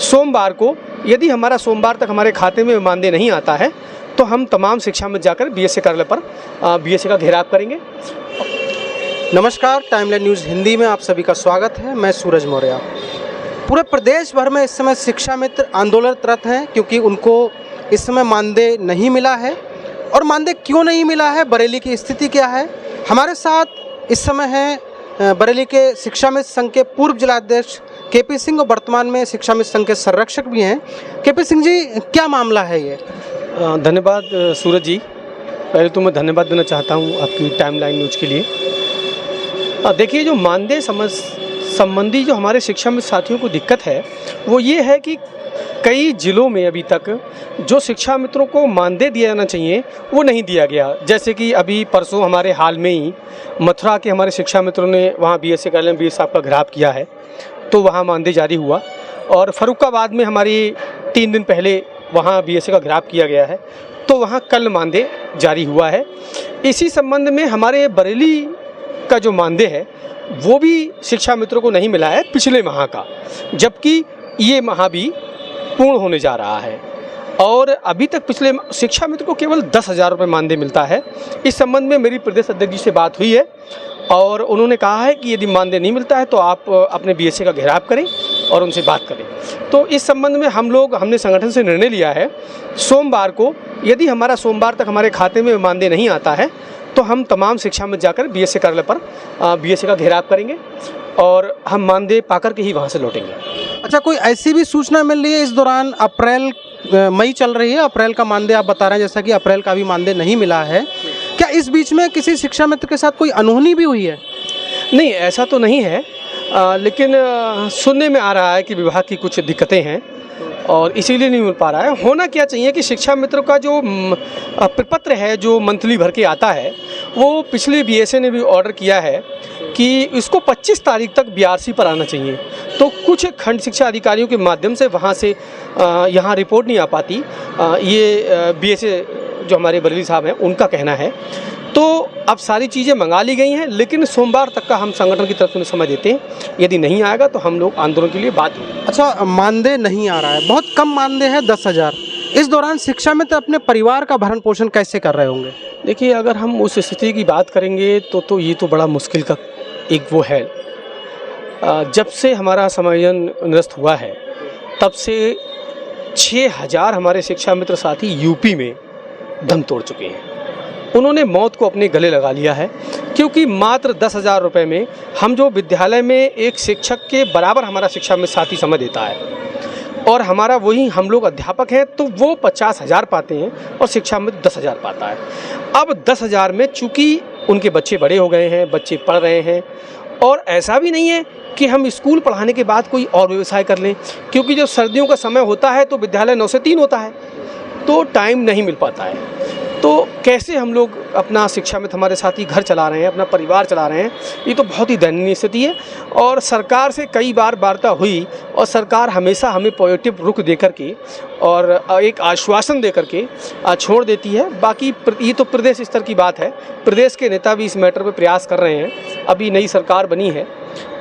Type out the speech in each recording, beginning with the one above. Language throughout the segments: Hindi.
सोमवार को यदि हमारा सोमवार तक हमारे खाते में मानदेय नहीं आता है तो हम तमाम शिक्षा में जाकर बीएसए कार्यालय पर बीएसए का घेराव करेंगे। नमस्कार, टाइमलाइन न्यूज़ हिंदी में आप सभी का स्वागत है। मैं सूरज मौर्य। पूरे प्रदेश भर में इस समय शिक्षा मित्र आंदोलनरत हैं क्योंकि उनको इस समय मानदेय नहीं मिला है। और मानदेय क्यों नहीं मिला है, बरेली की स्थिति क्या है, हमारे साथ इस समय हैं बरेली के शिक्षा मित्र संघ के पूर्व जिलाध्यक्ष केपी सिंह और वर्तमान में शिक्षा मित्र संघ के संरक्षक भी हैं। केपी सिंह जी, क्या मामला है ये? धन्यवाद सूरज जी। पहले तो मैं धन्यवाद देना चाहता हूँ आपकी टाइमलाइन न्यूज़ के लिए। देखिए, जो मानदेय संबंधी जो हमारे शिक्षा मित्र साथियों को दिक्कत है वो ये है कि कई ज़िलों में अभी तक जो शिक्षा मित्रों को मानदेय दिया जाना चाहिए वो नहीं दिया गया। जैसे कि अभी परसों हमारे हाल में ही मथुरा के हमारे शिक्षा मित्रों ने वहाँ बीएसए कार्यालय में बीएस साहब का घेराव किया है, तो वहाँ मानदेय जारी हुआ। और फर्रुखाबाद में हमारी 3 दिन पहले वहाँ बीएसए का घेराव किया गया है, तो वहाँ कल मानदेय जारी हुआ है। इसी संबंध में हमारे बरेली का जो मानदेय है वो भी शिक्षा मित्रों को नहीं मिला है पिछले माह का, जबकि ये माह भी पूर्ण होने जा रहा है। और अभी तक पिछले शिक्षा मित्र को केवल 10,000 रुपये मानदेय मिलता है। इस संबंध में मेरी प्रदेश अध्यक्ष जी से बात हुई है और उन्होंने कहा है कि यदि मानदेय नहीं मिलता है तो आप अपने बीएसए का घेराव करें और उनसे बात करें। तो इस संबंध में हमने संगठन से निर्णय लिया है, सोमवार को यदि हमारा सोमवार तक हमारे खाते में मानदेय नहीं आता है तो हम तमाम शिक्षा में जाकर बीएसए कार्यालय पर बीएसए का घेराव करेंगे और हम मानदेय पाकर के ही वहाँ से लौटेंगे। अच्छा, कोई ऐसी भी सूचना मिल रही है इस दौरान, मई चल रही है, अप्रैल का मानदेय आप बता रहे हैं, जैसा कि अप्रैल का भी मानदेय नहीं मिला है, क्या इस बीच में किसी शिक्षा मित्र के साथ कोई अनहोनी भी हुई है? नहीं, ऐसा तो नहीं है, लेकिन सुनने में आ रहा है कि विभाग की कुछ दिक्कतें हैं और इसीलिए नहीं मिल पा रहा है। होना क्या चाहिए कि शिक्षा मित्रों का जो प्रपत्र है जो मंथली भर के आता है वो पिछले बीएसए ने भी ऑर्डर किया है कि इसको 25 तारीख तक बीआरसी पर आना चाहिए। तो कुछ खंड शिक्षा अधिकारियों के माध्यम से वहाँ से यहाँ रिपोर्ट नहीं आ पाती, ये बीएसए जो हमारे बरेली साहब हैं उनका कहना है। तो अब सारी चीज़ें मंगा ली गई हैं, लेकिन सोमवार तक का हम संगठन की तरफ से समय देते हैं। यदि नहीं आएगा तो हम लोग आंदोलन के लिए बात होगी। अच्छा, मानदेय नहीं आ रहा है, बहुत कम मानदेय है 10,000। इस दौरान शिक्षा मित्र अपने परिवार का भरण पोषण कैसे कर रहे होंगे? देखिए, अगर हम उस स्थिति की बात करेंगे तो ये तो बड़ा मुश्किल का एक वो है। जब से हमारा समायोजन निरस्त हुआ है तब से 6,000 हमारे शिक्षा मित्र साथी यूपी में दम तोड़ चुके हैं। उन्होंने मौत को अपने गले लगा लिया है क्योंकि मात्र 10,000 रुपये में हम जो विद्यालय में एक शिक्षक के बराबर हमारा शिक्षा मित्र साथी समय देता है और हमारा वही हम लोग अध्यापक हैं तो वो 50,000 पाते हैं और शिक्षा मित्र 10,000 पाता है। अब 10,000 में चूँकि उनके बच्चे बड़े हो गए हैं, बच्चे पढ़ रहे हैं, और ऐसा भी नहीं है कि हम स्कूल पढ़ाने के बाद कोई और व्यवसाय कर लें, क्योंकि जब सर्दियों का समय होता है तो विद्यालय 9 से 3 होता है, तो टाइम नहीं मिल पाता है। तो कैसे हम लोग अपना शिक्षा मित्र हमारे साथी घर चला रहे हैं, अपना परिवार चला रहे हैं, ये तो बहुत ही दयनीय स्थिति है। और सरकार से कई बार वार्ता हुई और सरकार हमेशा हमें पॉजिटिव रुख दे करके और एक आश्वासन दे करके छोड़ देती है। बाकी ये तो प्रदेश स्तर की बात है, प्रदेश के नेता भी इस मैटर पर प्रयास कर रहे हैं। अभी नई सरकार बनी है,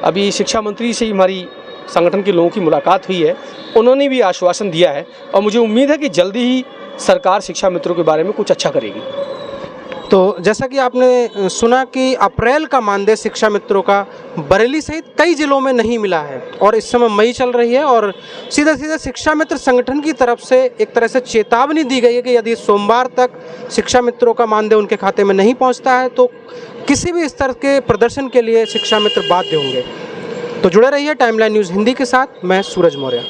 अभी शिक्षा मंत्री से हमारी संगठन के लोगों की मुलाकात हुई है, उन्होंने भी आश्वासन दिया है और मुझे उम्मीद है कि जल्दी ही सरकार शिक्षा मित्रों के बारे में कुछ अच्छा करेगी। तो जैसा कि आपने सुना कि अप्रैल का मानदेय शिक्षा मित्रों का बरेली सहित कई जिलों में नहीं मिला है और इस समय मई चल रही है और सीधा शिक्षा मित्र संगठन की तरफ से एक तरह से चेतावनी दी गई है कि यदि सोमवार तक शिक्षा मित्रों का मानदेय उनके खाते में नहीं पहुंचता है तो किसी भी स्तर के प्रदर्शन के लिए शिक्षा मित्र बाध्य होंगे। तो जुड़े रहिए टाइमलाइन न्यूज़ हिंदी के साथ। मैं सूरज मौर्य।